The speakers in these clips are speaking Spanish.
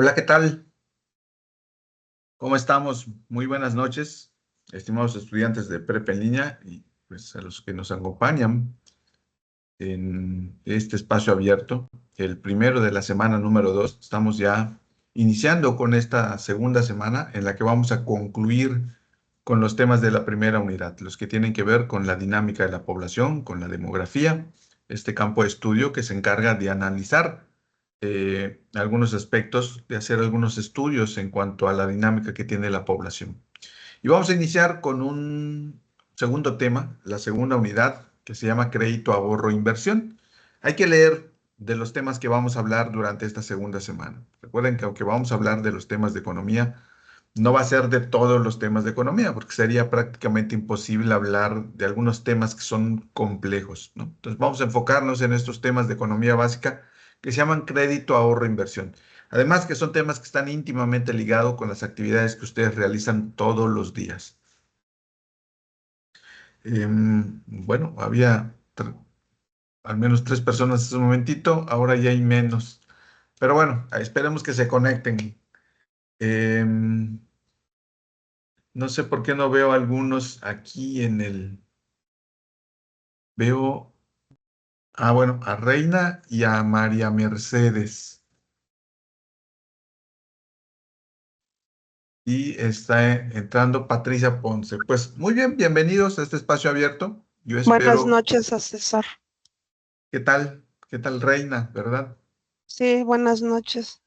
Hola, ¿qué tal? ¿Cómo estamos? Muy buenas noches, estimados estudiantes de Prepa en línea y pues a los que nos acompañan en este espacio abierto, el primero de la semana número 2. Estamos ya iniciando con esta segunda semana en la que vamos a concluir con los temas de la primera unidad, los que tienen que ver con la dinámica de la población, con la demografía, este campo de estudio que se encarga de analizar algunos aspectos, de hacer algunos estudios en cuanto a la dinámica que tiene la población. Y vamos a iniciar con un segundo tema, la segunda unidad, que se llama crédito, ahorro, inversión. Hay que leer de los temas que vamos a hablar durante esta segunda semana. Recuerden que aunque vamos a hablar de los temas de economía, no va a ser de todos los temas de economía, porque sería prácticamente imposible hablar de algunos temas que son complejos, ¿no? Entonces vamos a enfocarnos en estos temas de economía básica que se llaman crédito, ahorro, inversión. Además que son temas que están íntimamente ligados con las actividades que ustedes realizan todos los días. Bueno, había al menos 3 personas en ese momentito, ahora ya hay menos. Pero bueno, esperemos que se conecten. Em, no sé por qué no veo algunos aquí en el... Veo, bueno, a Reina y a María Mercedes. Y está entrando Patricia Ponce. Pues muy bien, bienvenidos a este espacio abierto. Yo Buenas espero, noches, a César. ¿qué tal? ¿Qué tal, Reina? ¿Verdad? Sí, buenas noches.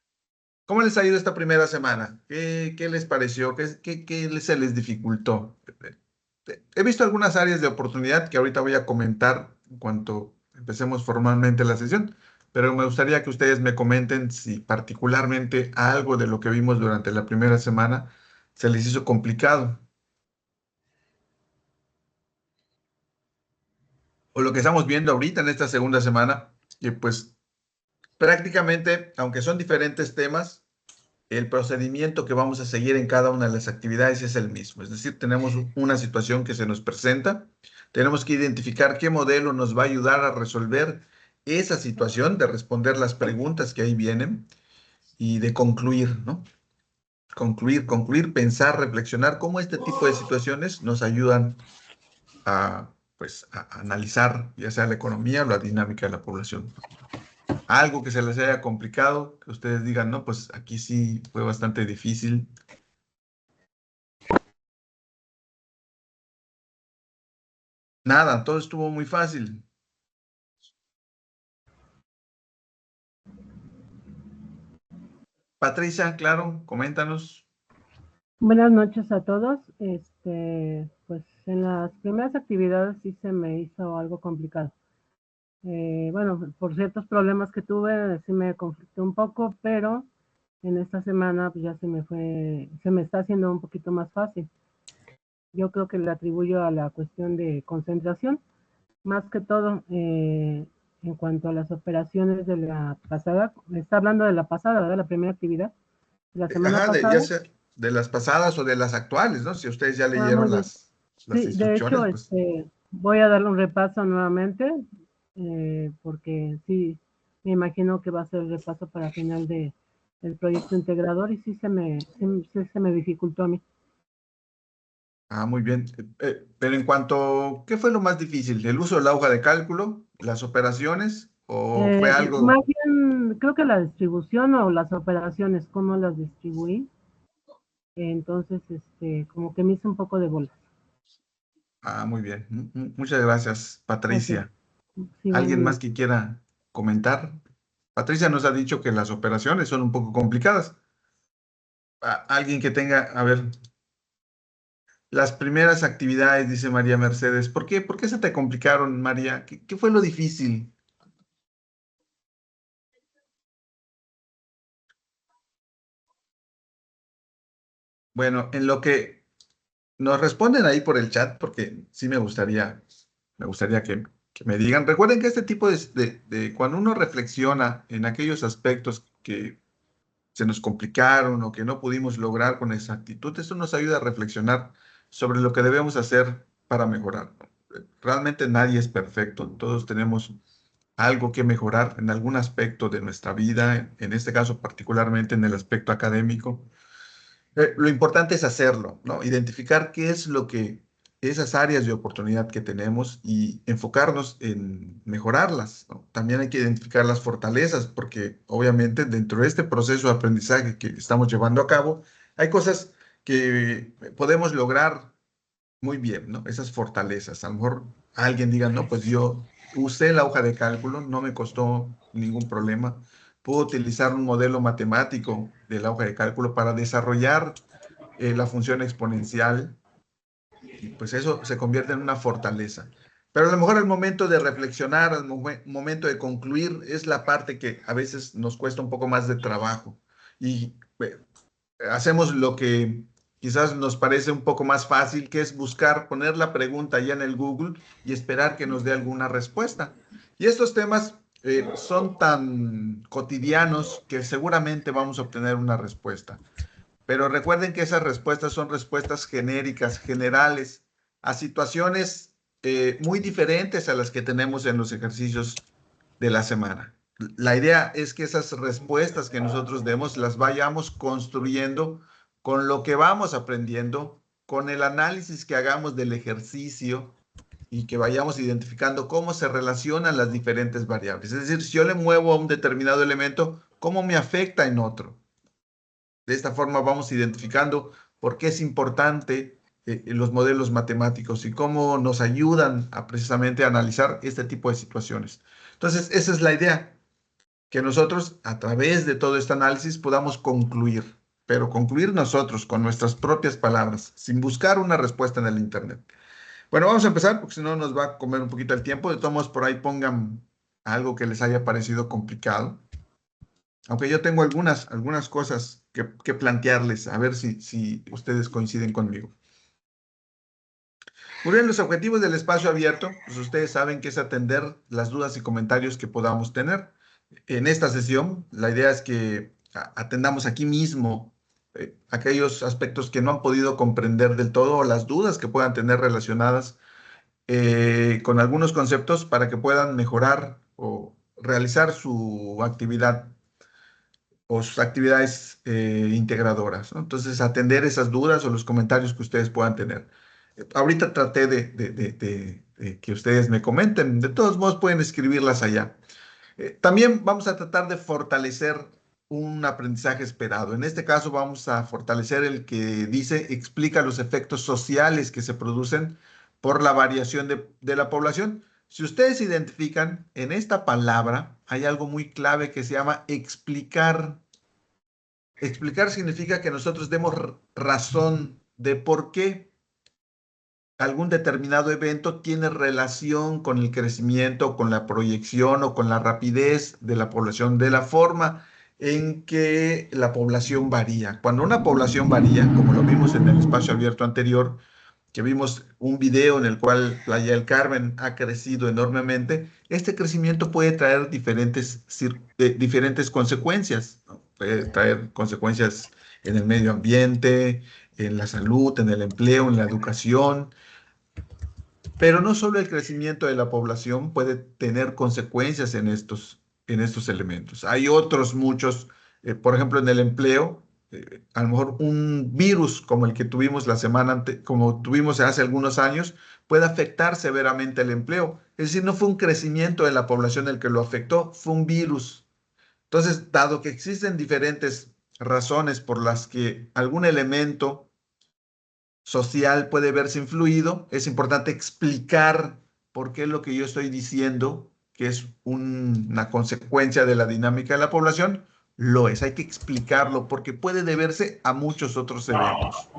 ¿Cómo les ha ido esta primera semana? ¿Qué les pareció? ¿Qué se les dificultó? He visto algunas áreas de oportunidad que ahorita voy a comentar en cuanto empecemos formalmente la sesión, pero me gustaría que ustedes me comenten si particularmente algo de lo que vimos durante la primera semana se les hizo complicado, o lo que estamos viendo ahorita en esta segunda semana, que pues prácticamente, aunque son diferentes temas, el procedimiento que vamos a seguir en cada una de las actividades es el mismo. Es decir, tenemos una situación que se nos presenta, tenemos que identificar qué modelo nos va a ayudar a resolver esa situación, de responder las preguntas que ahí vienen y de concluir, ¿no? Concluir, pensar, reflexionar cómo este tipo de situaciones nos ayudan pues, a analizar ya sea la economía o la dinámica de la población. Algo que se les haya complicado, que ustedes digan, no, pues aquí sí fue bastante difícil. Nada, todo estuvo muy fácil. Patricia, claro, coméntanos. Buenas noches a todos. Pues en las primeras actividades sí se me hizo algo complicado. Bueno, por ciertos problemas que tuve, sí me conflicté un poco, pero en esta semana pues ya se me está haciendo un poquito más fácil. Yo creo que le atribuyo a la cuestión de concentración, más que todo en cuanto a las operaciones de la pasada. Está hablando de la pasada, ¿verdad? La primera actividad de la semana Ajá, pasada. ya sea de las pasadas o de las actuales, ¿no? Si ustedes ya Ah, muy leyeron bien. las Sí, de instrucciones, hecho, pues. voy a darle un repaso nuevamente, porque sí, me imagino que va a ser el repaso para final del proyecto integrador y sí se me dificultó a mí. Muy bien. Pero en cuanto, ¿qué fue lo más difícil? ¿El uso de la hoja de cálculo, las operaciones o fue Más algo? bien, creo que la distribución o las operaciones, cómo las distribuí, entonces, como que me hizo un poco de bolas. Muy bien. Muchas gracias, Ok, Patricia. sí, buenas ¿Alguien más noches. que quiera comentar? Patricia nos ha dicho que las operaciones son un poco complicadas. Alguien que tenga, a ver, las primeras actividades, dice María Mercedes. ¿Por qué? ¿Por qué se te complicaron, María? ¿Qué fue lo difícil? Bueno, en lo que nos responden ahí por el chat, porque sí me gustaría que me digan. Recuerden que este tipo de cuando uno reflexiona en aquellos aspectos que se nos complicaron o que no pudimos lograr con exactitud, eso nos ayuda a reflexionar sobre lo que debemos hacer para mejorar, ¿no? Realmente nadie es perfecto, todos tenemos algo que mejorar en algún aspecto de nuestra vida, en este caso particularmente en el aspecto académico, lo importante es hacerlo, ¿no? Identificar qué es lo que, esas áreas de oportunidad que tenemos y enfocarnos en mejorarlas, ¿no? También hay que identificar las fortalezas, porque obviamente dentro de este proceso de aprendizaje que estamos llevando a cabo, hay cosas que podemos lograr muy bien, ¿no? Esas fortalezas. A lo mejor alguien diga, no, pues yo usé la hoja de cálculo, no me costó ningún problema. Puedo utilizar un modelo matemático de la hoja de cálculo para desarrollar la función exponencial y pues eso se convierte en una fortaleza. Pero a lo mejor el momento de reflexionar, el momento de concluir es la parte que a veces nos cuesta un poco más de trabajo y hacemos lo que quizás nos parece un poco más fácil, que es buscar, poner la pregunta ya en el Google y esperar que nos dé alguna respuesta. Y estos temas son tan cotidianos que seguramente vamos a obtener una respuesta. Pero recuerden que esas respuestas son respuestas genéricas, generales, a situaciones muy diferentes a las que tenemos en los ejercicios de la semana. La idea es que esas respuestas que nosotros demos las vayamos construyendo con lo que vamos aprendiendo, con el análisis que hagamos del ejercicio y que vayamos identificando cómo se relacionan las diferentes variables. Es decir, si yo le muevo a un determinado elemento, ¿cómo me afecta en otro? De esta forma vamos identificando por qué es importante los modelos matemáticos y cómo nos ayudan a precisamente analizar este tipo de situaciones. Entonces, esa es la idea, que nosotros a través de todo este análisis podamos concluir, pero concluir nosotros con nuestras propias palabras, sin buscar una respuesta en el Internet. Bueno, vamos a empezar porque si no nos va a comer un poquito el tiempo. De todos modos, por ahí pongan algo que les haya parecido complicado. Aunque yo tengo algunas cosas que plantearles, a ver si ustedes coinciden conmigo. Muy bien, los objetivos del espacio abierto, pues ustedes saben que es atender las dudas y comentarios que podamos tener. En esta sesión, la idea es que atendamos aquí mismo aquellos aspectos que no han podido comprender del todo o las dudas que puedan tener relacionadas con algunos conceptos para que puedan mejorar o realizar su actividad o sus actividades integradoras, ¿no? Entonces, atender esas dudas o los comentarios que ustedes puedan tener. Ahorita traté de que ustedes me comenten. De todos modos, pueden escribirlas allá. También vamos a tratar de fortalecer un aprendizaje esperado. En este caso, vamos a fortalecer el que dice, explica los efectos sociales que se producen por la variación de la población. Si ustedes identifican, en esta palabra hay algo muy clave que se llama explicar. Explicar significa que nosotros demos razón de por qué algún determinado evento tiene relación con el crecimiento, con la proyección o con la rapidez de la población, de la forma en que la población varía. Cuando una población varía, como lo vimos en el espacio abierto anterior, que vimos un video en el cual Playa del Carmen ha crecido enormemente, este crecimiento puede traer diferentes consecuencias, ¿no? Puede traer consecuencias en el medio ambiente, en la salud, en el empleo, en la educación, pero no solo el crecimiento de la población puede tener consecuencias en estos elementos. Hay otros muchos, por ejemplo, en el empleo, a lo mejor un virus como el que tuvimos como tuvimos hace algunos años, puede afectar severamente el empleo. Es decir, no fue un crecimiento de la población el que lo afectó, fue un virus. Entonces, dado que existen diferentes razones por las que algún elemento social puede verse influido, es importante explicar por qué lo que yo estoy diciendo, que es una consecuencia de la dinámica de la población, lo es. Hay que explicarlo porque puede deberse a muchos otros eventos.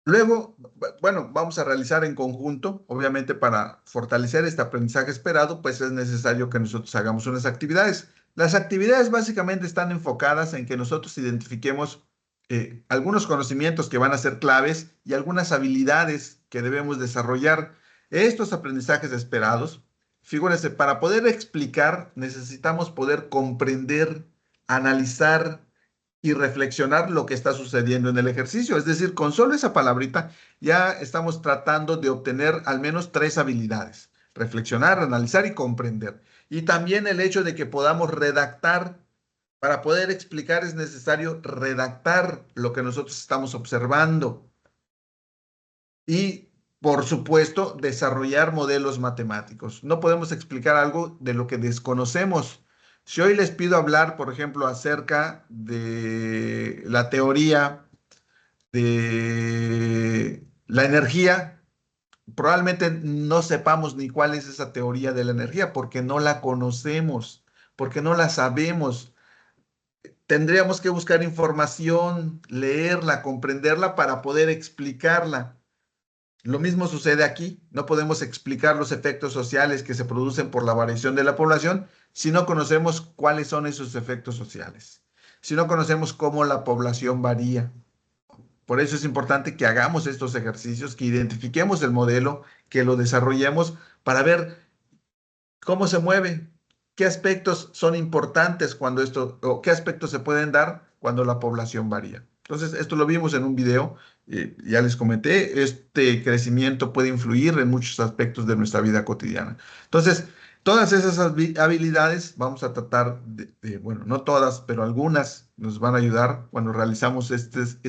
Luego, bueno, vamos a realizar en conjunto, obviamente para fortalecer este aprendizaje esperado, pues es necesario que nosotros hagamos unas actividades. Las actividades básicamente están enfocadas en que nosotros identifiquemos algunos conocimientos que van a ser claves y algunas habilidades que debemos desarrollar. Estos aprendizajes esperados, figúrense, para poder explicar necesitamos poder comprender, analizar y reflexionar lo que está sucediendo en el ejercicio. Es decir, con solo esa palabrita ya estamos tratando de obtener al menos 3 habilidades: reflexionar, analizar y comprender. Y también el hecho de que podamos redactar. Para poder explicar es necesario redactar lo que nosotros estamos observando y, por supuesto, desarrollar modelos matemáticos. No podemos explicar algo de lo que desconocemos. Si hoy les pido hablar, por ejemplo, acerca de la teoría de la energía, probablemente no sepamos ni cuál es esa teoría de la energía porque no la conocemos, porque no la sabemos. Tendríamos que buscar información, leerla, comprenderla para poder explicarla. Lo mismo sucede aquí. No podemos explicar los efectos sociales que se producen por la variación de la población si no conocemos cuáles son esos efectos sociales, si no conocemos cómo la población varía. Por eso es importante que hagamos estos ejercicios, que identifiquemos el modelo, que lo desarrollemos para ver cómo se mueve, qué aspectos son importantes cuando esto, o qué aspectos se pueden dar cuando la población varía. Entonces, esto lo vimos en un video, ya les comenté, este crecimiento puede influir en muchos aspectos de nuestra vida cotidiana. Entonces, todas esas habilidades vamos a tratar bueno, no todas, pero algunas nos van a ayudar cuando realizamos estas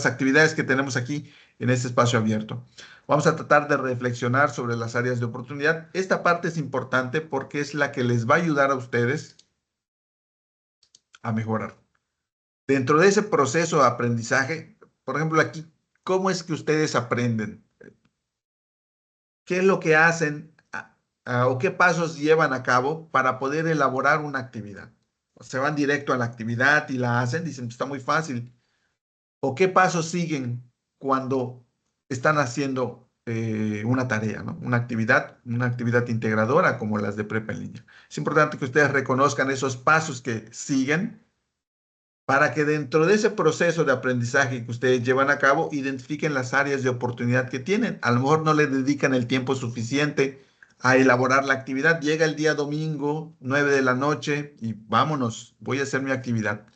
actividades que tenemos aquí en este espacio abierto. Vamos a tratar de reflexionar sobre las áreas de oportunidad. Esta parte es importante porque es la que les va a ayudar a ustedes a mejorar. Dentro de ese proceso de aprendizaje, por ejemplo, aquí, ¿cómo es que ustedes aprenden? ¿Qué es lo que hacen o qué pasos llevan a cabo para poder elaborar una actividad? ¿O se van directo a la actividad y la hacen? Dicen, está muy fácil. ¿O qué pasos siguen cuando están haciendo una tarea, ¿no? Una actividad integradora como las de prepa en línea? Es importante que ustedes reconozcan esos pasos que siguen para que dentro de ese proceso de aprendizaje que ustedes llevan a cabo, identifiquen las áreas de oportunidad que tienen. A lo mejor no le dedican el tiempo suficiente a elaborar la actividad. Llega el día domingo, 9 de la noche, y vámonos, voy a hacer mi actividad.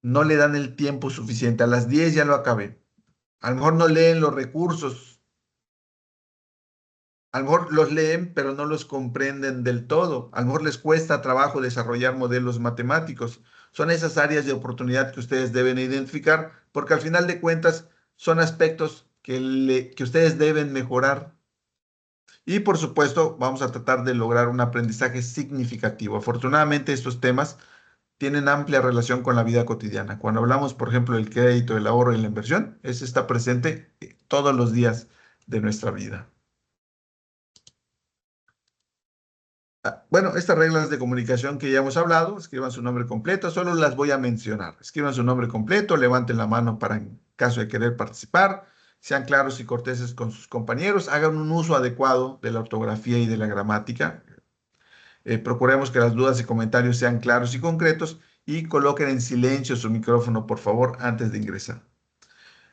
No le dan el tiempo suficiente. A las 10 ya lo acabé. A lo mejor no leen los recursos. A lo mejor los leen, pero no los comprenden del todo. A lo mejor les cuesta trabajo desarrollar modelos matemáticos. Son esas áreas de oportunidad que ustedes deben identificar, porque al final de cuentas son aspectos que ustedes deben mejorar. Y por supuesto, vamos a tratar de lograr un aprendizaje significativo. Afortunadamente, estos temas tienen amplia relación con la vida cotidiana. Cuando hablamos, por ejemplo, del crédito, el ahorro y la inversión, eso está presente todos los días de nuestra vida. Bueno, estas reglas de comunicación que ya hemos hablado, escriban su nombre completo, solo las voy a mencionar. Escriban su nombre completo, levanten la mano para en caso de querer participar, sean claros y corteses con sus compañeros, hagan un uso adecuado de la ortografía y de la gramática. Procuremos que las dudas y comentarios sean claros y concretos y coloquen en silencio su micrófono, por favor, antes de ingresar.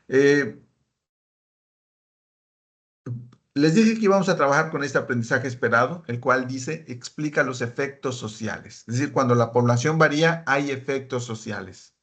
Eh, Les dije que íbamos a trabajar con este aprendizaje esperado, el cual dice, explica los efectos sociales. Es decir, cuando la población varía, hay efectos sociales.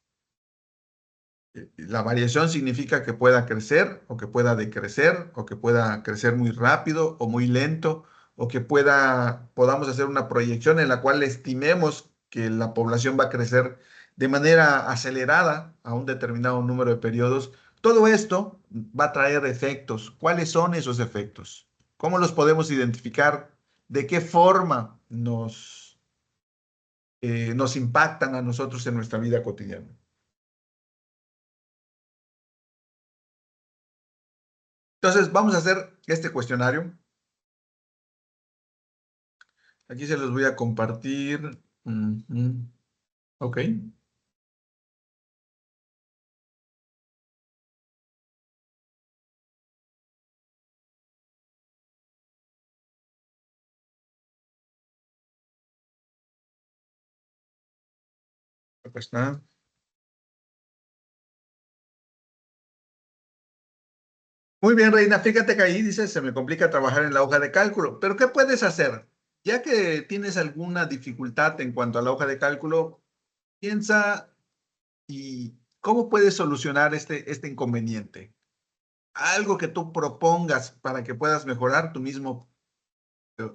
La variación significa que pueda crecer o que pueda decrecer o que pueda crecer muy rápido o muy lento o que podamos hacer una proyección en la cual estimemos que la población va a crecer de manera acelerada a un determinado número de periodos. Todo esto va a traer efectos. ¿Cuáles son esos efectos? ¿Cómo los podemos identificar? ¿De qué forma nos impactan a nosotros en nuestra vida cotidiana? Entonces, vamos a hacer este cuestionario. Aquí se los voy a compartir. Ok. Acá está. Muy bien, Reina. Fíjate que ahí dice, se me complica trabajar en la hoja de cálculo. Pero ¿qué puedes hacer? Ya que tienes alguna dificultad en cuanto a la hoja de cálculo, Piensa y cómo puedes solucionar este inconveniente. Algo que tú propongas para que puedas mejorar tú mismo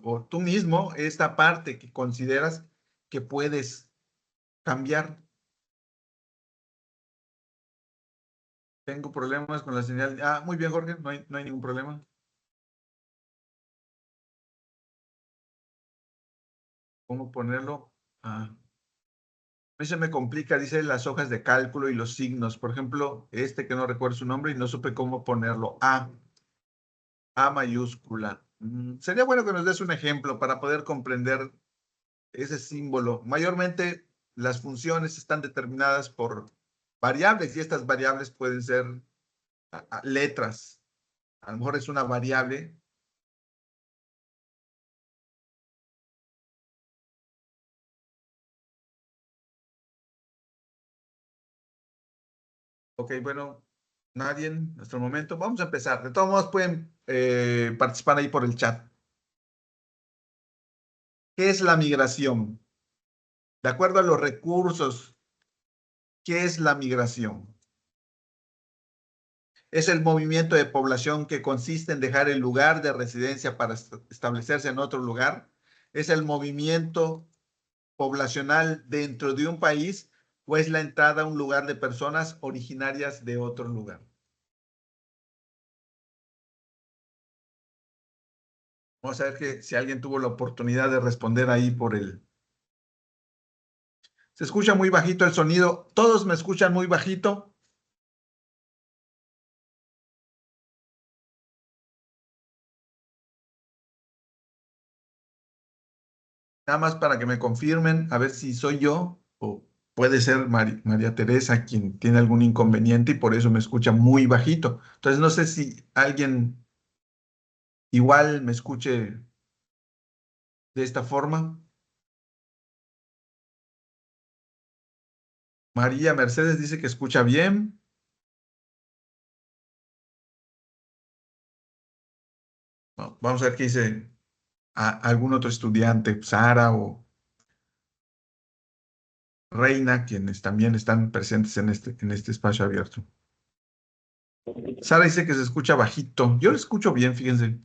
o tú mismo esta parte que consideras que puedes cambiar. Tengo problemas con la señal. Ah, muy bien, Jorge, no hay ningún problema. ¿Cómo ponerlo? Ah, a mí se me complica, dice las hojas de cálculo y los signos. Por ejemplo, este que no recuerdo su nombre y no supe cómo ponerlo. A mayúscula. Sería bueno que nos des un ejemplo para poder comprender ese símbolo. Mayormente las funciones están determinadas por variables y estas variables pueden ser letras. A lo mejor es una variable. Ok, bueno, nadie en nuestro momento. Vamos a empezar. De todos modos pueden participar ahí por el chat. ¿Qué es la migración? De acuerdo a los recursos, ¿qué es la migración? Es el movimiento de población que consiste en dejar el lugar de residencia para establecerse en otro lugar. Es el movimiento poblacional dentro de un país o es la entrada a un lugar de personas originarias de otro lugar. Vamos a ver que si alguien tuvo la oportunidad de responder ahí por el... Se escucha muy bajito el sonido. Todos me escuchan muy bajito. Nada más para que me confirmen, a ver si soy yo o puede ser María Teresa quien tiene algún inconveniente y por eso me escucha muy bajito. Entonces no sé si alguien igual me escuche de esta forma. María Mercedes dice que escucha bien. No, vamos a ver qué dice algún otro estudiante, Sara o Reina, quienes también están presentes en este espacio abierto. Sara dice que se escucha bajito. Yo lo escucho bien, fíjense.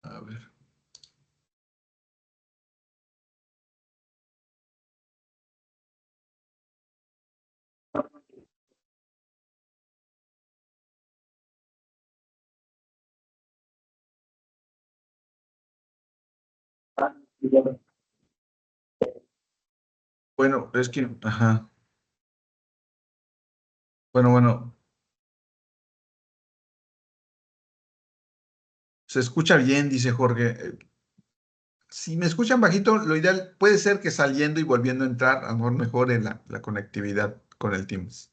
A ver. Bueno, es que, ajá. Bueno, se escucha bien, dice Jorge. Si me escuchan bajito, lo ideal puede ser que saliendo y volviendo a entrar, a lo mejor mejore la conectividad con el Teams.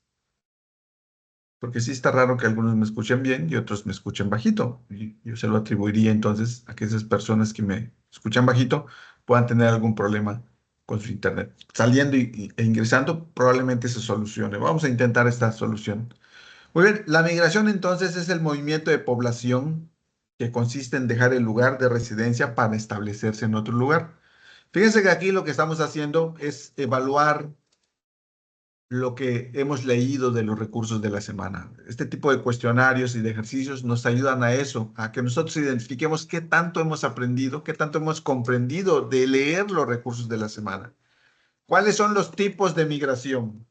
Porque sí está raro que algunos me escuchen bien y otros me escuchen bajito. Y yo se lo atribuiría entonces a que esas personas que me escuchan bajito puedan tener algún problema con su internet. Saliendo e ingresando, probablemente se solucione. Vamos a intentar esta solución. Muy bien, la migración entonces es el movimiento de población que consiste en dejar el lugar de residencia para establecerse en otro lugar. Fíjense que aquí lo que estamos haciendo es evaluar lo que hemos leído de los recursos de la semana. Este tipo de cuestionarios y de ejercicios nos ayudan a eso, a que nosotros identifiquemos qué tanto hemos aprendido, qué tanto hemos comprendido de leer los recursos de la semana. ¿Cuáles son los tipos de migración?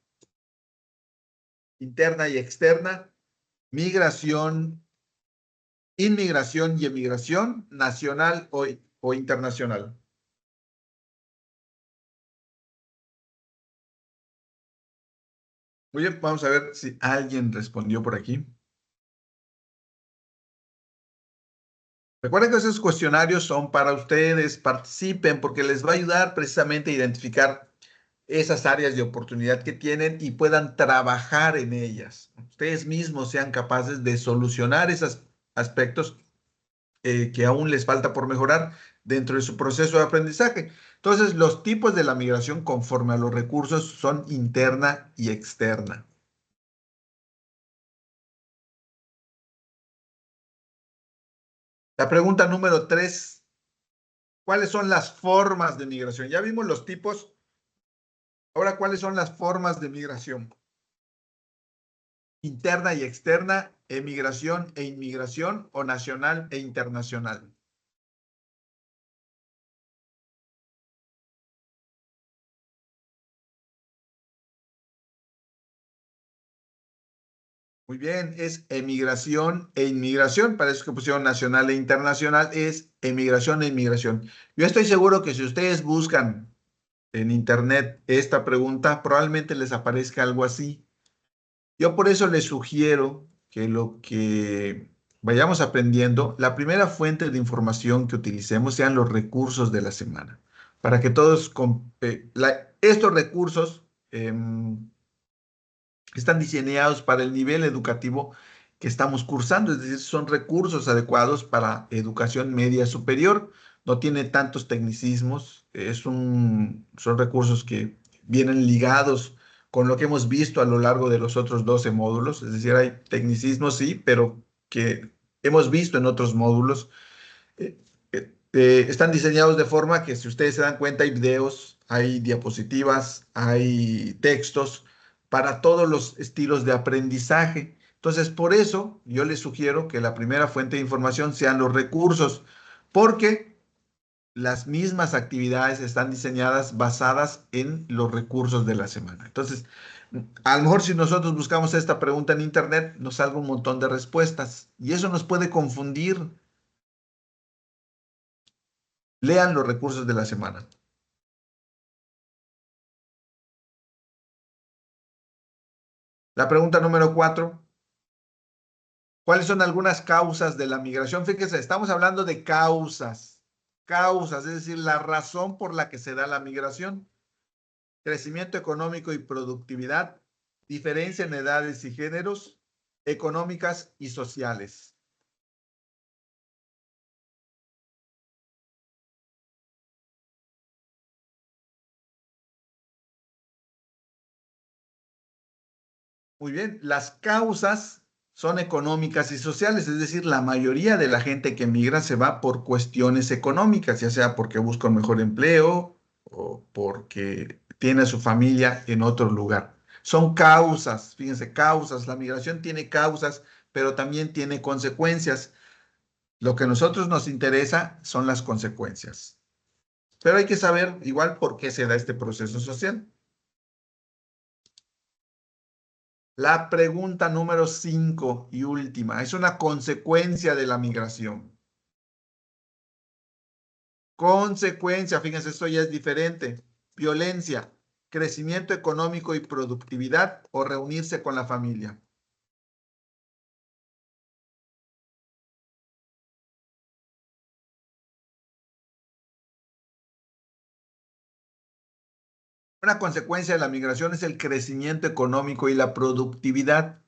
Interna y externa, migración, inmigración y emigración, nacional o internacional. Muy bien, vamos a ver si alguien respondió por aquí. Recuerden que esos cuestionarios son para ustedes, participen porque les va a ayudar precisamente a identificar esas áreas de oportunidad que tienen y puedan trabajar en ellas. Ustedes mismos sean capaces de solucionar esos aspectos que aún les falta por mejorar dentro de su proceso de aprendizaje. Entonces, los tipos de la migración conforme a los recursos son interna y externa. La pregunta número 3, ¿cuáles son las formas de migración? Ya vimos los tipos Ahora, ¿cuáles son las formas de migración? Interna y externa, emigración e inmigración, o nacional e internacional. Muy bien, es emigración e inmigración. Para eso que pusieron nacional e internacional, es emigración e inmigración. Yo estoy seguro que si ustedes buscan en internet esta pregunta, probablemente les aparezca algo así. Yo por eso les sugiero que lo que vayamos aprendiendo, la primera fuente de información que utilicemos sean los recursos de la semana, para que todos, estos recursos están diseñados para el nivel educativo que estamos cursando, es decir, son recursos adecuados para educación media superior, no tiene tantos tecnicismos, son recursos que vienen ligados con lo que hemos visto a lo largo de los otros 12 módulos, es decir, hay tecnicismos, sí, pero que hemos visto en otros módulos. Están diseñados de forma que si ustedes se dan cuenta hay videos, hay diapositivas, hay textos para todos los estilos de aprendizaje. Entonces, por eso yo les sugiero que la primera fuente de información sean los recursos, porque las mismas actividades están diseñadas basadas en los recursos de la semana. Entonces, a lo mejor si nosotros buscamos esta pregunta en internet, nos salga un montón de respuestas y eso nos puede confundir. Lean los recursos de la semana. La pregunta número 4. ¿Cuáles son algunas causas de la migración? Fíjense, estamos hablando de causas. Causas, es decir, la razón por la que se da la migración. Crecimiento económico y productividad, diferencia en edades y géneros, económicas y sociales. Muy bien, las causas son económicas y sociales, es decir, la mayoría de la gente que migra se va por cuestiones económicas, ya sea porque busca un mejor empleo o porque tiene a su familia en otro lugar. Son causas, fíjense, causas. La migración tiene causas, pero también tiene consecuencias. Lo que a nosotros nos interesa son las consecuencias. Pero hay que saber igual por qué se da este proceso social. La pregunta número 5 y última, es una consecuencia de la migración. Consecuencia, fíjense, esto ya es diferente. Violencia, crecimiento económico y productividad, o reunirse con la familia. Una consecuencia de la migración es el crecimiento económico y la productividad.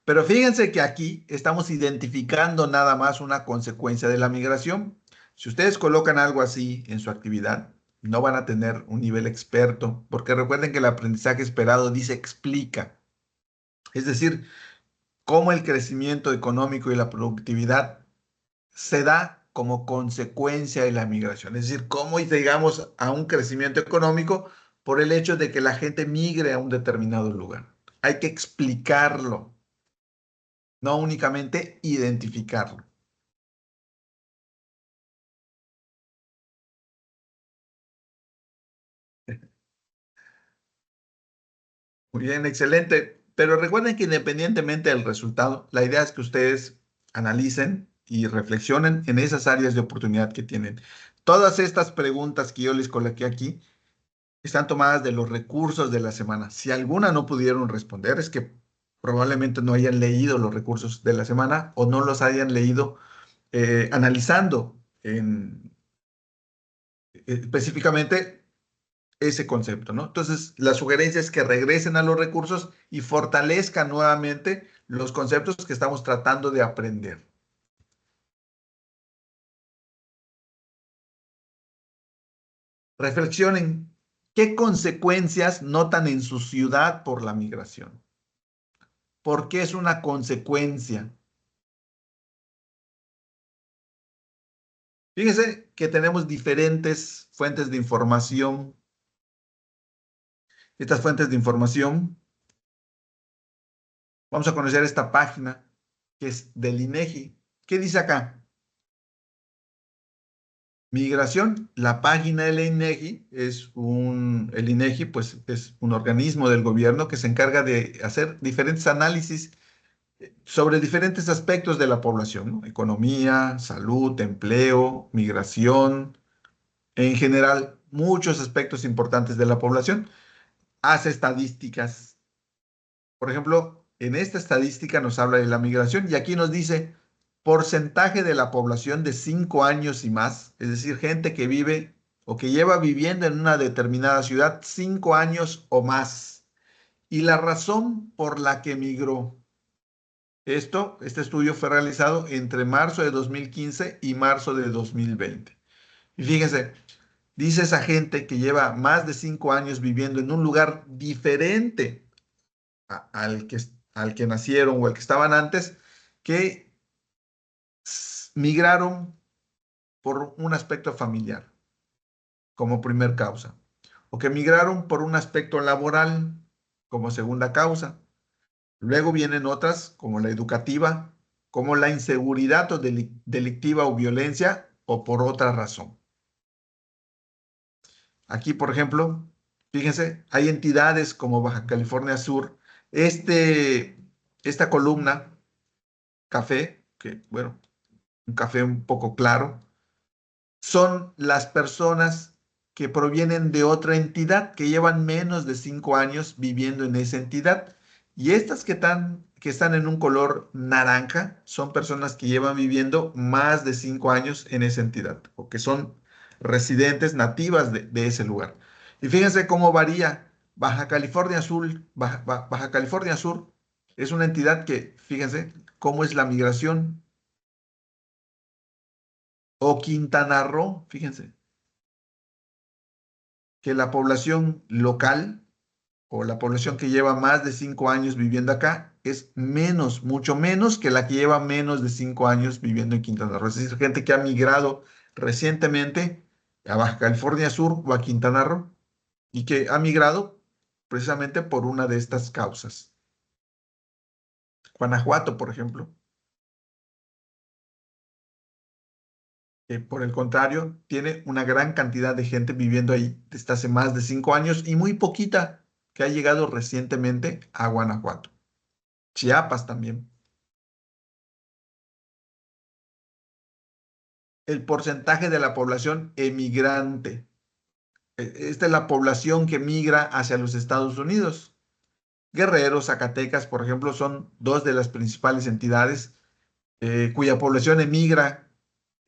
Pero fíjense que aquí estamos identificando nada más una consecuencia de la migración. Si ustedes colocan algo así en su actividad, no van a tener un nivel experto, porque recuerden que el aprendizaje esperado dice explica. Es decir, cómo el crecimiento económico y la productividad se da como consecuencia de la migración. Es decir, cómo llegamos a un crecimiento económico por el hecho de que la gente migre a un determinado lugar. Hay que explicarlo, no únicamente identificarlo. Muy bien, excelente. Pero recuerden que independientemente del resultado, la idea es que ustedes analicen y reflexionen en esas áreas de oportunidad que tienen. Todas estas preguntas que yo les coloqué aquí están tomadas de los recursos de la semana. Si alguna no pudieron responder, es que probablemente no hayan leído los recursos de la semana o no los hayan leído analizando específicamente ese concepto, ¿no? Entonces, la sugerencia es que regresen a los recursos y fortalezcan nuevamente los conceptos que estamos tratando de aprender. Reflexionen, ¿qué consecuencias notan en su ciudad por la migración? ¿Por qué es una consecuencia? Fíjense que tenemos diferentes fuentes de información estas fuentes de información. Vamos a conocer esta página que es del INEGI. ¿Qué dice acá? Migración. La página del INEGI el INEGI pues es un organismo del gobierno que se encarga de hacer diferentes análisis sobre diferentes aspectos de la población, ¿no? Economía, salud, empleo, migración, en general, muchos aspectos importantes de la población. Hace estadísticas. Por ejemplo, en esta estadística nos habla de la migración y aquí nos dice porcentaje de la población de 5 años y más, es decir, gente que vive o que lleva viviendo en una determinada ciudad 5 años o más. Y la razón por la que migró. Este estudio fue realizado entre marzo de 2015 y marzo de 2020. Y fíjense, dice esa gente que lleva más de 5 años viviendo en un lugar diferente al que nacieron o al que estaban antes, que migraron por un aspecto familiar como primer causa, o que migraron por un aspecto laboral como segunda causa. Luego vienen otras como la educativa, como la inseguridad o delictiva o violencia, o por otra razón. Aquí, por ejemplo, fíjense, hay entidades como Baja California Sur. Esta columna, café, que bueno, un café un poco claro, son las personas que provienen de otra entidad, que llevan menos de 5 años viviendo en esa entidad. Y estas que están en un color naranja son personas que llevan viviendo más de 5 años en esa entidad, o que son residentes nativas de ese lugar. Y fíjense cómo varía. Baja California Sur es una entidad que, fíjense cómo es la migración. O Quintana Roo, fíjense, que la población local o la población que lleva más de 5 años viviendo acá es menos, mucho menos que la que lleva menos de 5 años viviendo en Quintana Roo. Es decir, gente que ha migrado recientemente a Baja California Sur o a Quintana Roo y que ha migrado precisamente por una de estas causas. Guanajuato, por ejemplo, por el contrario, tiene una gran cantidad de gente viviendo ahí desde hace más de 5 años y muy poquita que ha llegado recientemente a Guanajuato. Chiapas también. El porcentaje de la población emigrante. Esta es la población que migra hacia los Estados Unidos. Guerrero, Zacatecas, por ejemplo, son dos de las principales entidades cuya población emigra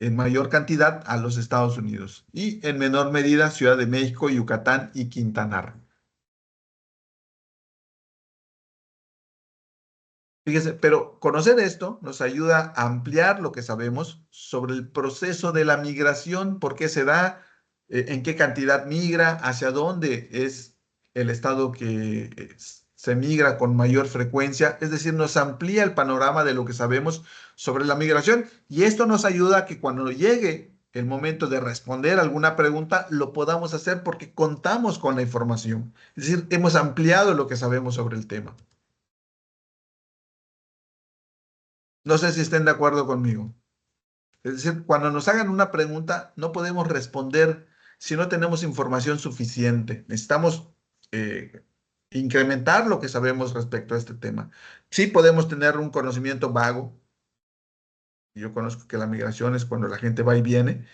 en mayor cantidad a los Estados Unidos y en menor medida Ciudad de México, Yucatán y Quintana Roo. Fíjese, pero conocer esto nos ayuda a ampliar lo que sabemos sobre el proceso de la migración, por qué se da, en qué cantidad migra, hacia dónde es el estado que se migra con mayor frecuencia. Es decir, nos amplía el panorama de lo que sabemos sobre la migración y esto nos ayuda a que cuando llegue el momento de responder alguna pregunta, lo podamos hacer porque contamos con la información. Es decir, hemos ampliado lo que sabemos sobre el tema. No sé si estén de acuerdo conmigo. Es decir, cuando nos hagan una pregunta, no podemos responder si no tenemos información suficiente. Necesitamos eh, incrementar lo que sabemos respecto a este tema. Sí podemos tener un conocimiento vago. Yo conozco que la migración es cuando la gente va y viene,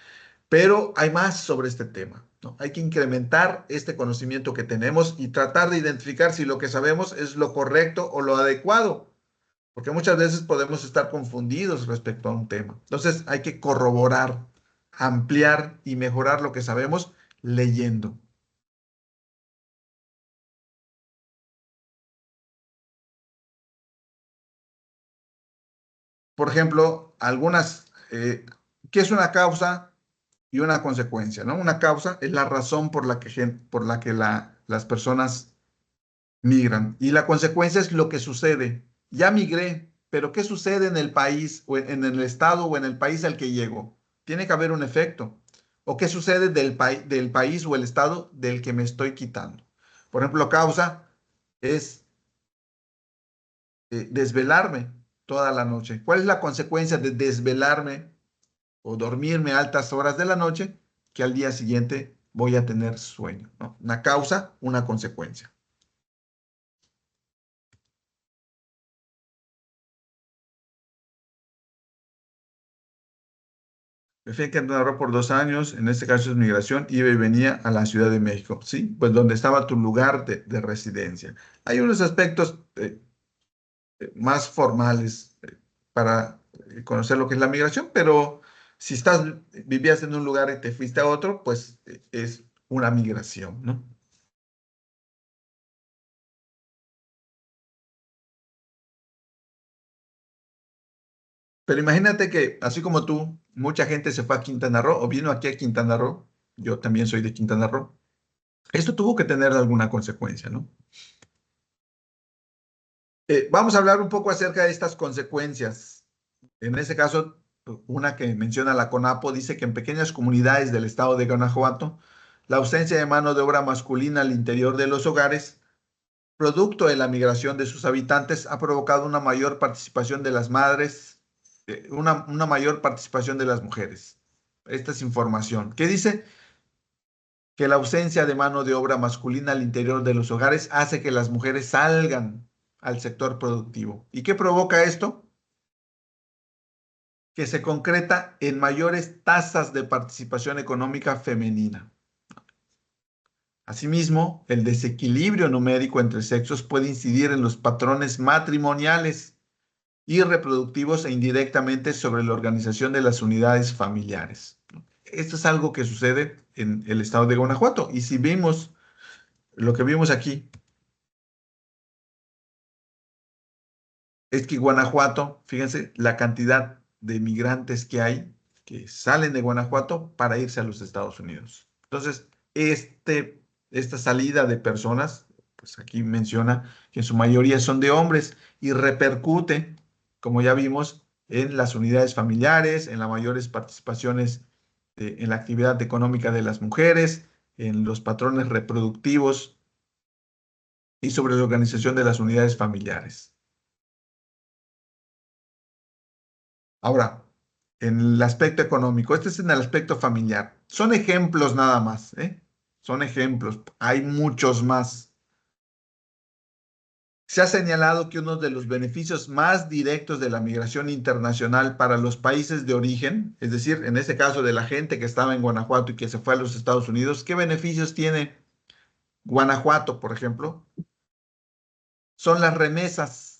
pero hay más sobre este tema, ¿no? Hay que incrementar este conocimiento que tenemos y tratar de identificar si lo que sabemos es lo correcto o lo adecuado. Porque muchas veces podemos estar confundidos respecto a un tema. Entonces hay que corroborar, ampliar y mejorar lo que sabemos leyendo. Por ejemplo, ¿qué es una causa y una consecuencia? ¿No? Una causa es la razón por la que las personas migran. Y la consecuencia es lo que sucede. Ya migré, pero ¿qué sucede en el país o en el estado o en el país al que llego? Tiene que haber un efecto. ¿O qué sucede del país o el estado del que me estoy quitando? Por ejemplo, causa es desvelarme toda la noche. ¿Cuál es la consecuencia de desvelarme o dormirme a altas horas de la noche? Que al día siguiente voy a tener sueño, ¿no? Una causa, una consecuencia. Me fui a Quintana Roo por 2 años, en este caso es migración, iba y venía a la Ciudad de México, ¿sí? Pues donde estaba tu lugar de residencia. Hay unos aspectos más formales para conocer lo que es la migración, pero si vivías en un lugar y te fuiste a otro, pues es una migración, ¿no? Pero imagínate que, así como tú, mucha gente se fue a Quintana Roo o vino aquí a Quintana Roo, yo también soy de Quintana Roo, esto tuvo que tener alguna consecuencia, ¿no? Vamos a hablar un poco acerca de estas consecuencias. En este caso, una que menciona la CONAPO dice que en pequeñas comunidades del estado de Guanajuato, la ausencia de mano de obra masculina al interior de los hogares, producto de la migración de sus habitantes, ha provocado una mayor participación de las madres, una mayor participación de las mujeres. Esta es información. ¿Qué dice? Que la ausencia de mano de obra masculina al interior de los hogares hace que las mujeres salgan al sector productivo. ¿Y qué provoca esto? Que se concreta en mayores tasas de participación económica femenina. Asimismo, el desequilibrio numérico entre sexos puede incidir en los patrones matrimoniales y reproductivos e indirectamente sobre la organización de las unidades familiares. Esto es algo que sucede en el estado de Guanajuato. Y si vimos lo que vimos aquí, es que Guanajuato, fíjense la cantidad de migrantes que hay que salen de Guanajuato para irse a los Estados Unidos. Entonces, esta salida de personas, pues aquí menciona que en su mayoría son de hombres y repercute, como ya vimos, en las unidades familiares, en las mayores participaciones en la actividad económica de las mujeres, en los patrones reproductivos y sobre la organización de las unidades familiares. Ahora, en el aspecto económico, este es en el aspecto familiar. Son ejemplos nada más, ¿eh? Son ejemplos. Hay muchos más. Se ha señalado que uno de los beneficios más directos de la migración internacional para los países de origen, es decir, en este caso de la gente que estaba en Guanajuato y que se fue a los Estados Unidos, ¿qué beneficios tiene Guanajuato, por ejemplo? Son las remesas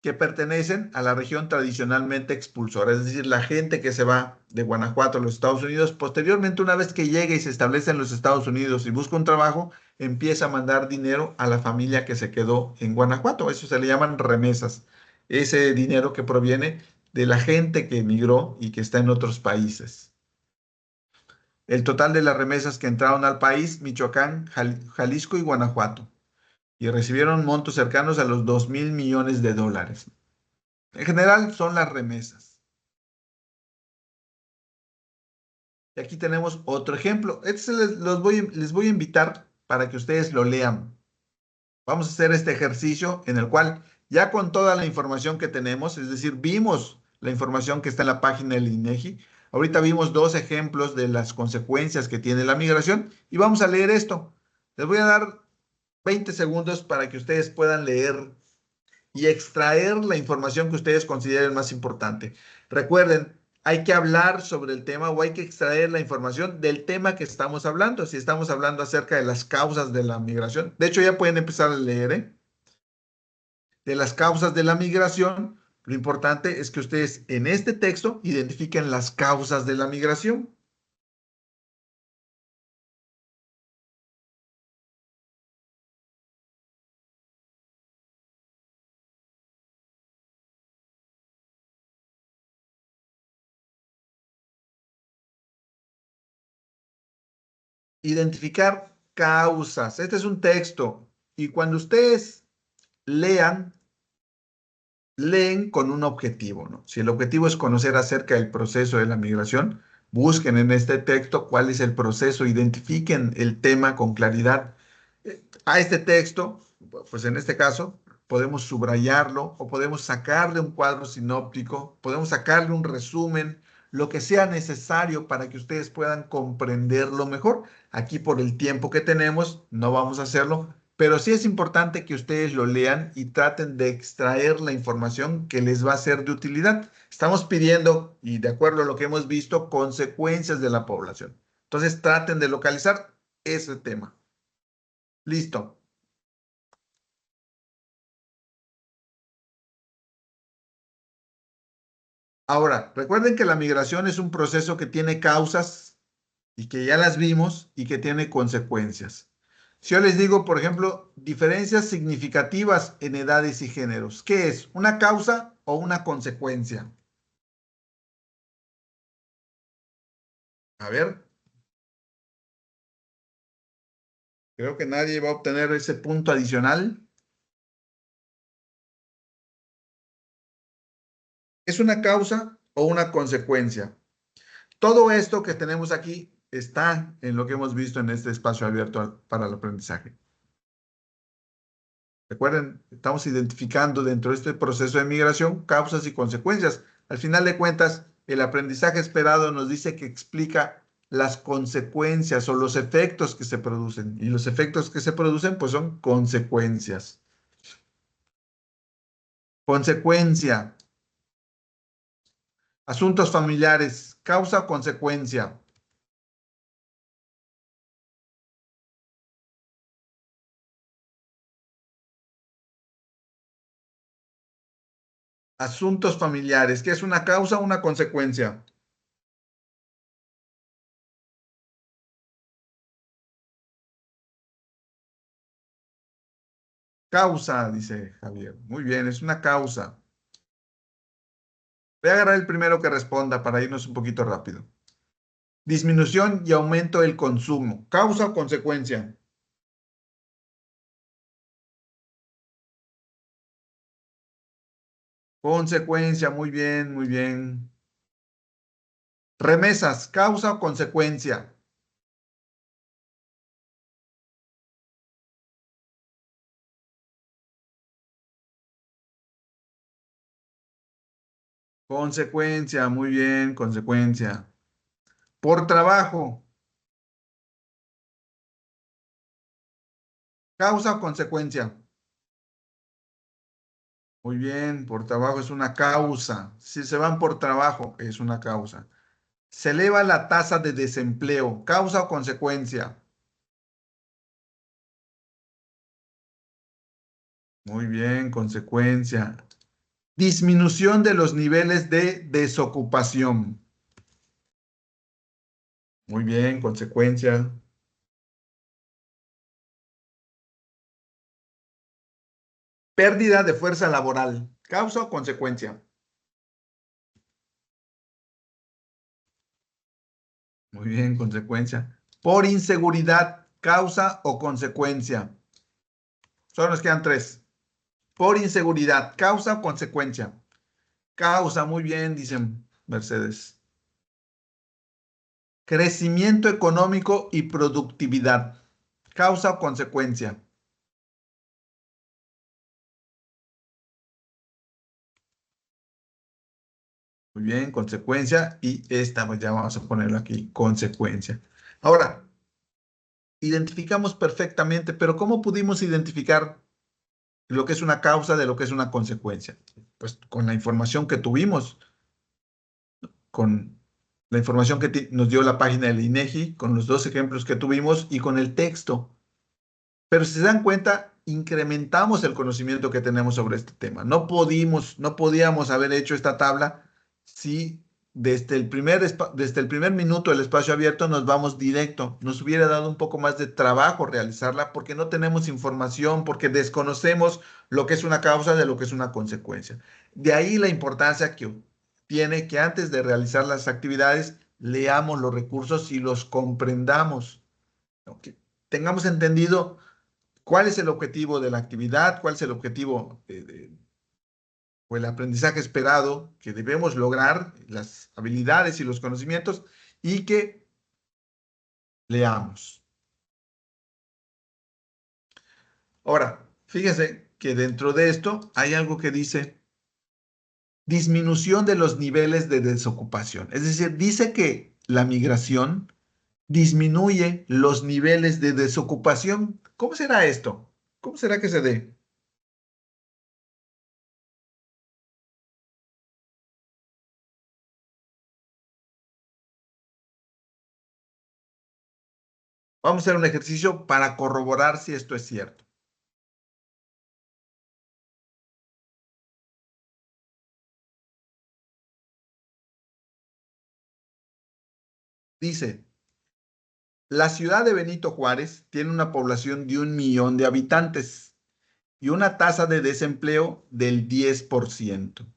que pertenecen a la región tradicionalmente expulsora, es decir, la gente que se va de Guanajuato a los Estados Unidos, posteriormente, una vez que llega y se establece en los Estados Unidos y busca un trabajo, empieza a mandar dinero a la familia que se quedó en Guanajuato. Eso se le llaman remesas. Ese dinero que proviene de la gente que emigró y que está en otros países. El total de las remesas que entraron al país, Michoacán, Jalisco y Guanajuato, y recibieron montos cercanos a los 2.000 millones de dólares. En general son las remesas. Y aquí tenemos otro ejemplo. Les voy a invitar para que ustedes lo lean. Vamos a hacer este ejercicio en el cual ya con toda la información que tenemos, es decir, vimos la información que está en la página del INEGI. Ahorita vimos dos ejemplos de las consecuencias que tiene la migración y vamos a leer esto. Les voy a dar 20 segundos para que ustedes puedan leer y extraer la información que ustedes consideren más importante. Recuerden, hay que hablar sobre el tema o hay que extraer la información del tema que estamos hablando. Si estamos hablando acerca de las causas de la migración, de hecho ya pueden empezar a leer, ¿eh? De las causas de la migración, lo importante es que ustedes en este texto identifiquen las causas de la migración. Identificar causas. Este es un texto y cuando ustedes lean, leen con un objetivo, ¿no? Si el objetivo es conocer acerca del proceso de la migración, busquen en este texto cuál es el proceso, identifiquen el tema con claridad. a este texto, pues en este caso, podemos subrayarlo o podemos sacarle un cuadro sinóptico, podemos sacarle un resumen, lo que sea necesario para que ustedes puedan comprenderlo mejor. Aquí por el tiempo que tenemos, no vamos a hacerlo, pero sí es importante que ustedes lo lean y traten de extraer la información que les va a ser de utilidad. Estamos pidiendo, y de acuerdo a lo que hemos visto, consecuencias de la población. Entonces traten de localizar ese tema. Listo. Ahora, recuerden que la migración es un proceso que tiene causas y que ya las vimos y que tiene consecuencias. Si yo les digo, por ejemplo, diferencias significativas en edades y géneros, ¿qué es? ¿Una causa o una consecuencia? A ver, creo que nadie va a obtener ese punto adicional. ¿Es una causa o una consecuencia? Todo esto que tenemos aquí está en lo que hemos visto en este espacio abierto para el aprendizaje. Recuerden, estamos identificando dentro de este proceso de migración causas y consecuencias. Al final de cuentas, el aprendizaje esperado nos dice que explica las consecuencias o los efectos que se producen. Y los efectos que se producen, pues son consecuencias. Consecuencia. Asuntos familiares. Causa o consecuencia. Asuntos familiares. ¿Qué es una causa o una consecuencia? Causa, dice Javier. Muy bien, es una causa. Voy a agarrar el primero que responda para irnos un poquito rápido. Disminución y aumento del consumo. ¿Causa o consecuencia? Consecuencia, muy bien, muy bien. Remesas, ¿causa o consecuencia? Consecuencia, muy bien, consecuencia. Por trabajo, ¿causa o consecuencia? Muy bien, por trabajo es una causa. Si se van por trabajo, es una causa. Se eleva la tasa de desempleo, ¿causa o consecuencia? Muy bien, consecuencia. Disminución de los niveles de desocupación. Muy bien, consecuencia. Pérdida de fuerza laboral. ¿Causa o consecuencia? Muy bien, consecuencia. Por inseguridad. ¿Causa o consecuencia? Solo nos quedan tres. Por inseguridad. ¿Causa o consecuencia? Causa, muy bien, dicen Mercedes. Crecimiento económico y productividad. ¿Causa o consecuencia? Muy bien, consecuencia. Y esta, pues ya vamos a ponerlo aquí, consecuencia. Ahora, identificamos perfectamente, pero ¿cómo pudimos identificar lo que es una causa de lo que es una consecuencia? Pues con la información que tuvimos, con la información que nos dio la página del INEGI, con los dos ejemplos que tuvimos y con el texto. Pero si se dan cuenta, incrementamos el conocimiento que tenemos sobre este tema. No podíamos haber hecho esta tabla si desde el primer minuto del espacio abierto nos vamos directo. Nos hubiera dado un poco más de trabajo realizarla porque no tenemos información, porque desconocemos lo que es una causa de lo que es una consecuencia. De ahí la importancia que tiene que antes de realizar las actividades, leamos los recursos y los comprendamos. ¿No? Que tengamos entendido cuál es el objetivo de la actividad, cuál es el objetivo o el aprendizaje esperado que debemos lograr, las habilidades y los conocimientos, y que leamos. Ahora, fíjense que dentro de esto hay algo que dice disminución de los niveles de desocupación. Es decir, dice que la migración disminuye los niveles de desocupación. ¿Cómo será esto? ¿Cómo será que se dé? Vamos a hacer un ejercicio para corroborar si esto es cierto. Dice, la ciudad de Benito Juárez tiene una población de 1 millón de habitantes y una tasa de desempleo del 10%.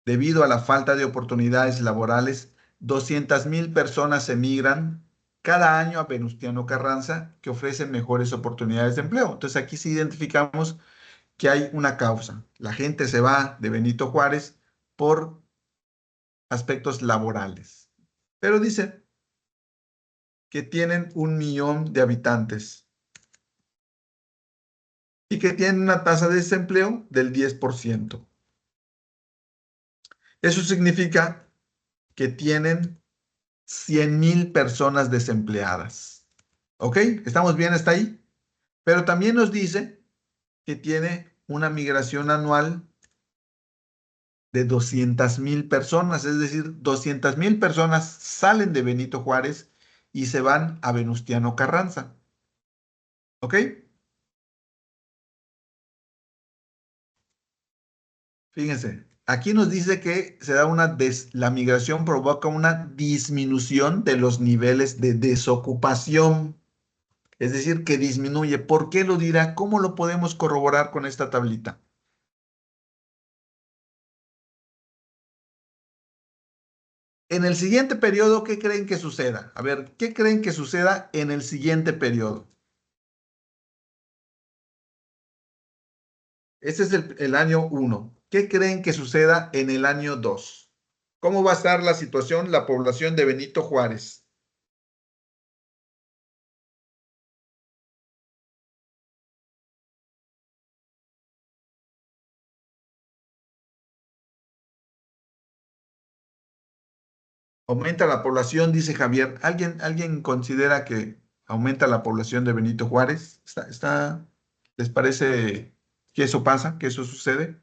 Debido a la falta de oportunidades laborales, 200,000 personas emigran cada año a Venustiano Carranza, que ofrece mejores oportunidades de empleo. Entonces aquí sí identificamos que hay una causa. La gente se va de Benito Juárez por aspectos laborales. Pero dice que tienen 1 millón de habitantes y que tienen una tasa de desempleo del 10%. Eso significa que tienen 100,000 personas desempleadas. ¿Ok? ¿Estamos bien hasta ahí? Pero también nos dice que tiene una migración anual de 200,000 personas, es decir, 200,000 personas salen de Benito Juárez y se van a Venustiano Carranza. ¿Ok? Fíjense, aquí nos dice que se da la migración provoca una disminución de los niveles de desocupación, es decir, que disminuye. ¿Por qué lo dirá? ¿Cómo lo podemos corroborar con esta tablita? En el siguiente periodo, ¿qué creen que suceda? A ver, ¿qué creen que suceda en el siguiente periodo? Ese es el año 1. ¿Qué creen que suceda en el año 2? ¿Cómo va a estar la situación, la población de Benito Juárez? Aumenta la población, dice Javier. ¿Alguien considera que aumenta la población de Benito Juárez? ¿Les parece que eso pasa, que eso sucede?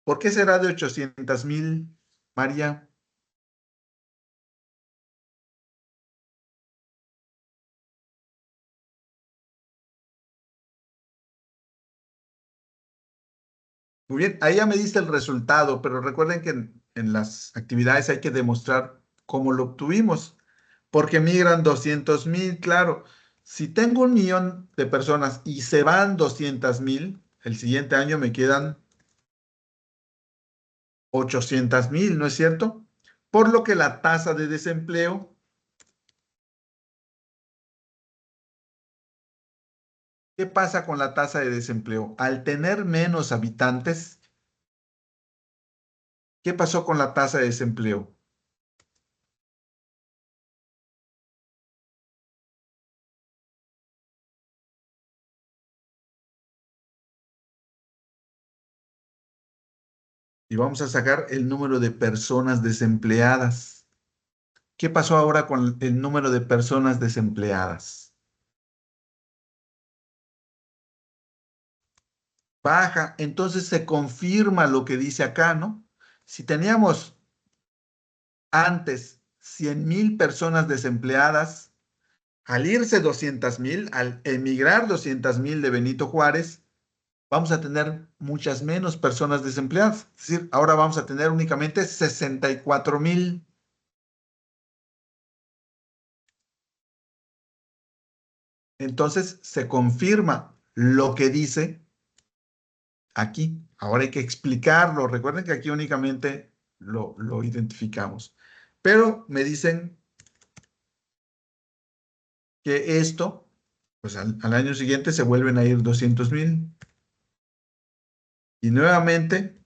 ¿Por qué será de 800,000, María? Muy bien, ahí ya me diste el resultado, pero recuerden que en las actividades hay que demostrar cómo lo obtuvimos, porque migran 200,000, claro. Si tengo 1 millón de personas y se van 200,000, el siguiente año me quedan 800,000, ¿no es cierto? Por lo que la tasa de desempleo, ¿qué pasa con la tasa de desempleo? Al tener menos habitantes, ¿qué pasó con la tasa de desempleo? Y vamos a sacar el número de personas desempleadas. ¿Qué pasó ahora con el número de personas desempleadas? Baja, entonces se confirma lo que dice acá, ¿no? Si teníamos antes 100,000 personas desempleadas, al irse 200,000, al emigrar 200,000 de Benito Juárez, vamos a tener muchas menos personas desempleadas. Es decir, ahora vamos a tener únicamente 64,000. Entonces se confirma lo que dice aquí. Ahora hay que explicarlo. Recuerden que aquí únicamente lo identificamos. Pero me dicen que esto, pues al año siguiente se vuelven a ir 200,000. Y nuevamente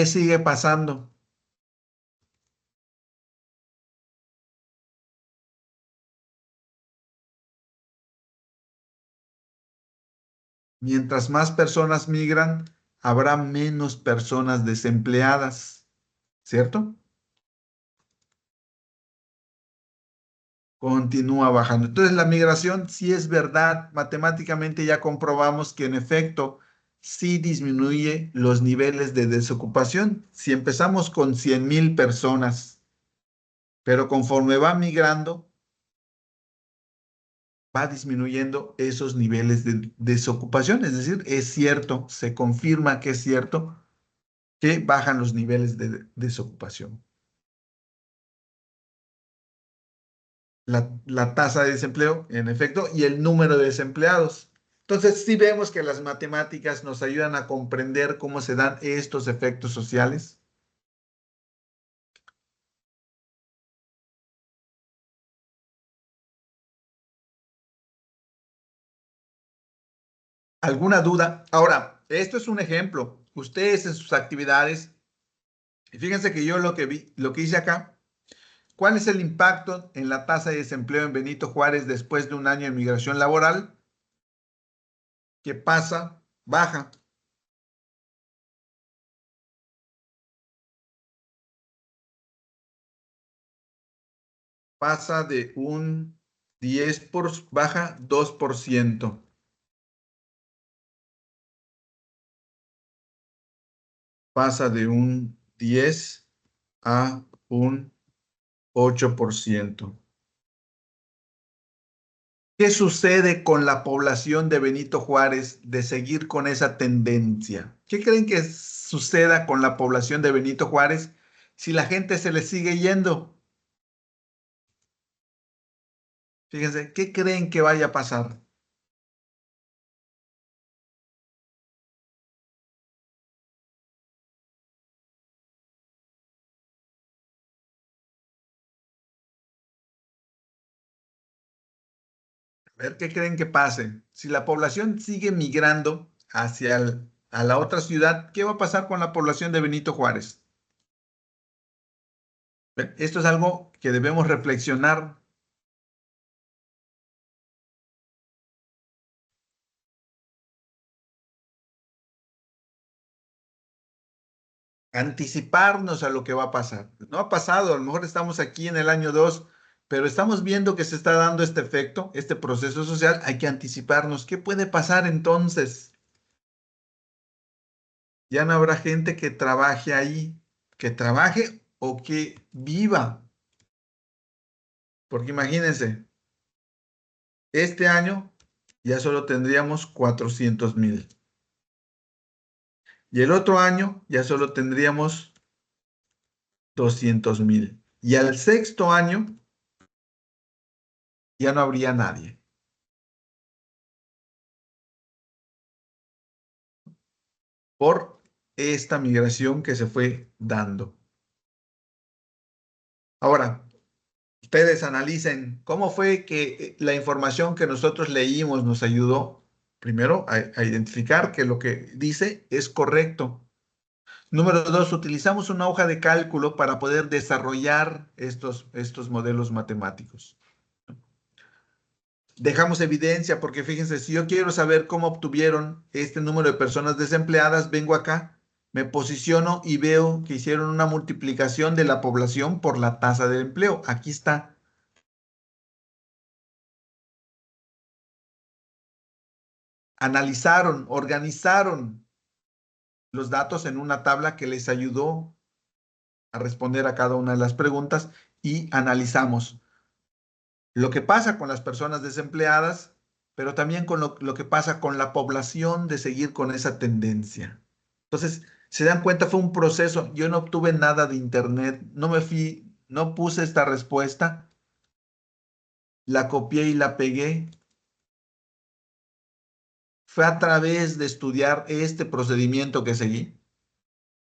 ¿Qué sigue pasando? Mientras más personas migran, habrá menos personas desempleadas, ¿cierto? Continúa bajando. Entonces, la migración sí es verdad. Matemáticamente ya comprobamos que en efecto sí disminuye los niveles de desocupación. Si empezamos con 100,000 personas, pero conforme va migrando, va disminuyendo esos niveles de desocupación. Es decir, es cierto, se confirma que es cierto que bajan los niveles de desocupación. La tasa de desempleo, en efecto, y el número de desempleados. Entonces, sí vemos que las matemáticas nos ayudan a comprender cómo se dan estos efectos sociales. ¿Alguna duda? Ahora, esto es un ejemplo. Ustedes en sus actividades, y fíjense que yo lo que vi, lo que hice acá, ¿cuál es el impacto en la tasa de desempleo en Benito Juárez después de un año de migración laboral? ¿Qué pasa? Baja. Pasa de un 10 baja 2%. Pasa de un 10 a un 8%. ¿Qué sucede con la población de Benito Juárez de seguir con esa tendencia? ¿Qué creen que suceda con la población de Benito Juárez si la gente se le sigue yendo? Fíjense, ¿qué creen que vaya a pasar? A ver, ¿qué creen que pase? Si la población sigue migrando hacia a la otra ciudad, ¿qué va a pasar con la población de Benito Juárez? Esto es algo que debemos reflexionar. Anticiparnos a lo que va a pasar. No ha pasado, a lo mejor estamos aquí en el año 2, pero estamos viendo que se está dando este efecto, este proceso social, hay que anticiparnos. ¿Qué puede pasar entonces? Ya no habrá gente que trabaje ahí, que trabaje o que viva, porque imagínense, este año ya solo tendríamos 400,000 y el otro año ya solo tendríamos 200,000 y al sexto año ya no habría nadie. Por esta migración que se fue dando. Ahora, ustedes analicen cómo fue que la información que nosotros leímos nos ayudó, primero, a identificar que lo que dice es correcto. Número dos, utilizamos una hoja de cálculo para poder desarrollar estos modelos matemáticos. Dejamos evidencia porque fíjense, si yo quiero saber cómo obtuvieron este número de personas desempleadas, vengo acá, me posiciono y veo que hicieron una multiplicación de la población por la tasa de empleo. Aquí está. Analizaron, organizaron los datos en una tabla que les ayudó a responder a cada una de las preguntas y analizamos lo que pasa con las personas desempleadas, pero también con lo que pasa con la población de seguir con esa tendencia. Entonces, se dan cuenta, fue un proceso. Yo no obtuve nada de internet, no me fui, no puse esta respuesta, la copié y la pegué. Fue a través de estudiar este procedimiento que seguí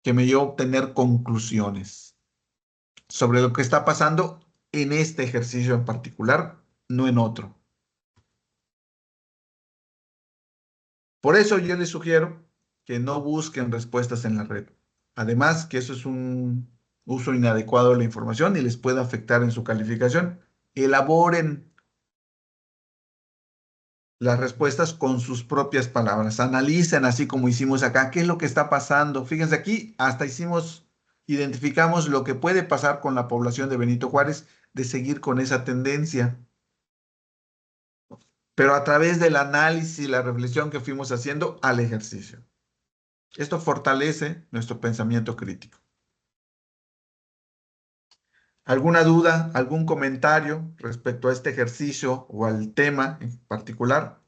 que me dio a obtener conclusiones sobre lo que está pasando en este ejercicio en particular, no en otro. Por eso yo les sugiero que no busquen respuestas en la red. además que eso es un uso inadecuado de la información y les puede afectar en su calificación. Elaboren las respuestas con sus propias palabras. Analicen así como hicimos acá, qué es lo que está pasando. Fíjense aquí, hasta identificamos lo que puede pasar con la población de Benito Juárez de seguir con esa tendencia. Pero a través del análisis y la reflexión que fuimos haciendo al ejercicio. Esto fortalece nuestro pensamiento crítico. ¿Alguna duda, algún comentario respecto a este ejercicio o al tema en particular?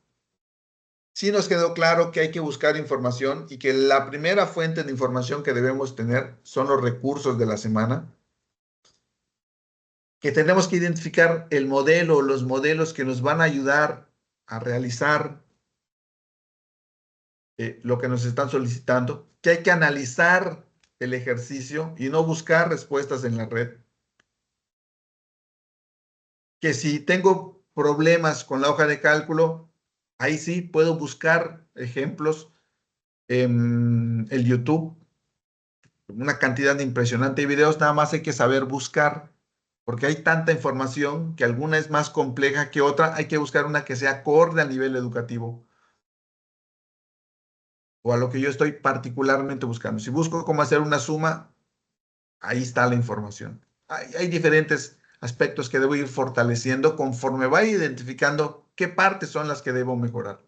Sí nos quedó claro que hay que buscar información y que la primera fuente de información que debemos tener son los recursos de la semana, que tenemos que identificar el modelo o los modelos que nos van a ayudar a realizar lo que nos están solicitando, que hay que analizar el ejercicio y no buscar respuestas en la red, que si tengo problemas con la hoja de cálculo, ahí sí puedo buscar ejemplos en el YouTube, una cantidad impresionante de videos, nada más hay que saber buscar, porque hay tanta información que alguna es más compleja que otra, hay que buscar una que sea acorde al nivel educativo o a lo que yo estoy particularmente buscando. Si busco cómo hacer una suma, ahí está la información. Hay diferentes aspectos que debo ir fortaleciendo conforme vaya identificando qué partes son las que debo mejorar.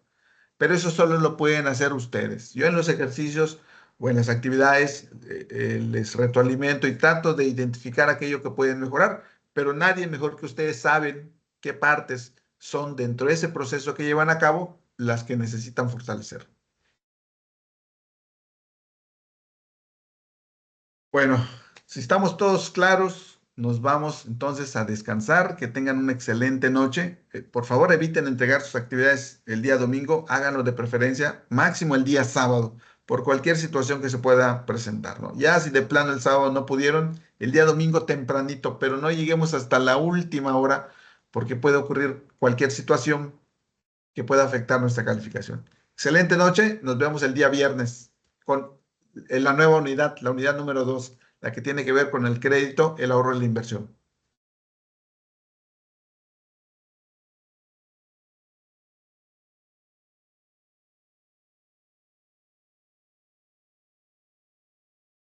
Pero eso solo lo pueden hacer ustedes. Yo en los ejercicios o en las actividades les retroalimento y trato de identificar aquello que pueden mejorar, pero nadie mejor que ustedes saben qué partes son dentro de ese proceso que llevan a cabo las que necesitan fortalecer. Bueno, si estamos todos claros, nos vamos entonces a descansar, que tengan una excelente noche. Por favor, eviten entregar sus actividades el día domingo, háganlo de preferencia, máximo el día sábado, por cualquier situación que se pueda presentar, ¿no? Ya si de plano el sábado no pudieron, el día domingo tempranito, pero no lleguemos hasta la última hora, porque puede ocurrir cualquier situación que pueda afectar nuestra calificación. Excelente noche, nos vemos el día viernes con la nueva unidad, la unidad número 2, la que tiene que ver con el crédito, el ahorro y la inversión.